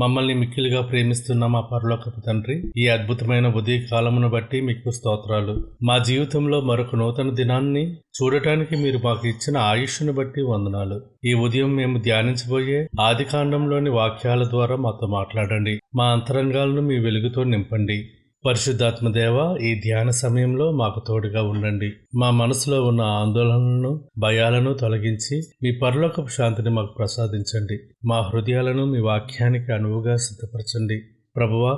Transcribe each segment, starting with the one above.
మమ్మల్ని మిక్కిలిగా ప్రేమిస్తున్న మా పరలోకపు తండ్రి, ఈ అద్భుతమైన ఉదయ కాలమును బట్టి మీకు స్తోత్రాలు. మా జీవితంలో మరొక నూతన దినాన్ని చూడటానికి మీరు మాకు ఇచ్చిన ఆయుష్ను బట్టి వందనాలు. ఈ ఉదయం మేము ధ్యానించబోయే ఆదికాండంలోని వాక్యాల ద్వారా మాతో మాట్లాడండి. మా అంతరంగాలను మీ వెలుగుతో నింపండి. పరిశుద్ధాత్మ దేవ, ఈ ధ్యాన సమయంలో మాకు తోడుగా ఉండండి. మా మనసులో ఉన్న ఆందోళనలను, భయాలను తొలగించి మీ పరలోకపు శాంతిని మాకు ప్రసాదించండి. మా హృదయాలను మీ వాక్యానికి అనువుగా సిద్ధపరచండి. ప్రభువా,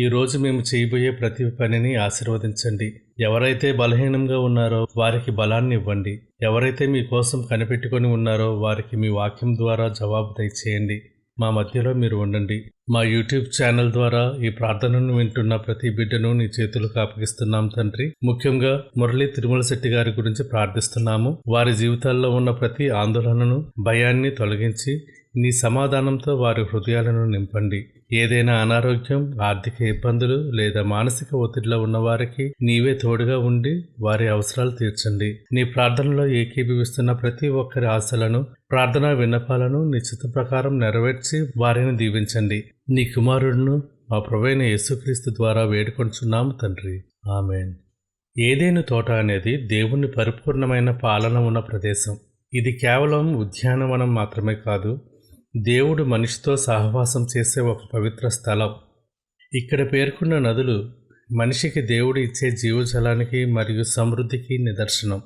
ఈరోజు మేము చేయబోయే ప్రతి పనిని ఆశీర్వదించండి. ఎవరైతే బలహీనంగా ఉన్నారో వారికి బలాన్ని ఇవ్వండి. ఎవరైతే మీ కోసం కనిపెట్టుకొని ఉన్నారో వారికి మీ వాక్యం ద్వారా జవాబు దయచేయండి. మా మధ్యలో మీరు ఉండండి. మా యూట్యూబ్ ఛానల్ ద్వారా ఈ ప్రార్థనను వింటున్న ప్రతి బిడ్డను నీ చేతులకు అప్పగిస్తున్నాం తండ్రి. ముఖ్యంగా మురళీ తిరుమల శెట్టి గారి గురించి ప్రార్థిస్తున్నాము. వారి జీవితాల్లో ఉన్న ప్రతి ఆందోళనను, భయాన్ని తొలగించి నీ సమాధానంతో వారి హృదయాలను నింపండి. ఏదైనా అనారోగ్యం, ఆర్థిక ఇబ్బందులు లేదా మానసిక ఒత్తిడిలో ఉన్న వారికి నీవే తోడుగా ఉండి వారి అవసరాలు తీర్చండి. నీ ప్రార్థనలో ఏకీభవిస్తున్న ప్రతి ఒక్కరి ఆశలను, ప్రార్థనా విన్నపాలను నీ చిత్త ప్రకారం నెరవేర్చి వారిని దీవించండి. నీ కుమారుడును మా ప్రభువైన యేసుక్రీస్తు ద్వారా వేడుకొంచున్నాము తండ్రి. ఆమేన్. ఏదెను తోట అనేది దేవుని పరిపూర్ణమైన పాలన ఉన్న ప్రదేశం. ఇది కేవలం ఉద్యానవనం మాత్రమే కాదు, దేవుడు మనిషితో సహవాసం చేసే ఒక పవిత్ర స్థలం. ఇక్కడ పేర్కొన్న నదులు మనిషికి దేవుడు ఇచ్చే జీవజలానికి మరియు సమృద్ధికి నిదర్శనం.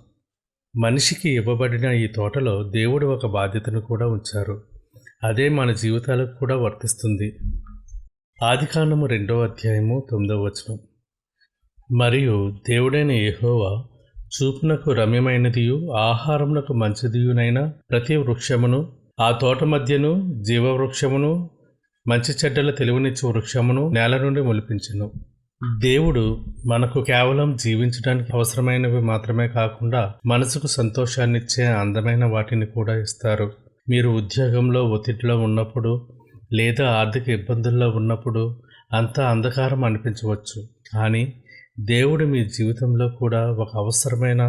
మనిషికి ఇవ్వబడిన ఈ తోటలో దేవుడు ఒక బాధ్యతను కూడా ఉంచారు. అదే మన జీవితాలకు కూడా వర్తిస్తుంది. ఆదికాండము 2వ అధ్యాయము 9వ వచనం. మరియు దేవుడైన యెహోవా చూపునకు రమ్యమైనదియు ఆహారమునకు మంచిదియునైన ప్రతి వృక్షమును, ఆ తోట మధ్యను జీవవృక్షమును, మంచి చెడ్డల తెలివినిచ్చు వృక్షమును నేల నుండి మొలిపించెను. దేవుడు మనకు కేవలం జీవించడానికి అవసరమైనవి మాత్రమే కాకుండా మనసుకు సంతోషాన్నిచ్చే అందమైన వాటిని కూడా ఇస్తారు. మీరు ఉద్యోగంలో ఒత్తిడిలో ఉన్నప్పుడు లేదా ఆర్థిక ఇబ్బందుల్లో ఉన్నప్పుడు అంతా అంధకారం అనిపించవచ్చు. కానీ దేవుడు మీ జీవితంలో కూడా ఒక అవసరమైన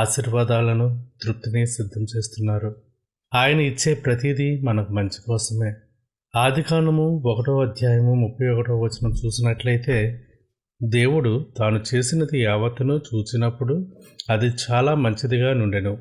ఆశీర్వాదాలను, తృప్తిని సిద్ధం చేస్తున్నారు. ఆయన ఇచ్చే ప్రతిదీ మనకు మంచి కోసమే. ఆదికాండము 1వ అధ్యాయము 31వ వచనం చూసినట్లయితే, దేవుడు తాను చేసినది యావత్తును చూచినప్పుడు అది చాలా మంచిదిగా నుండెను.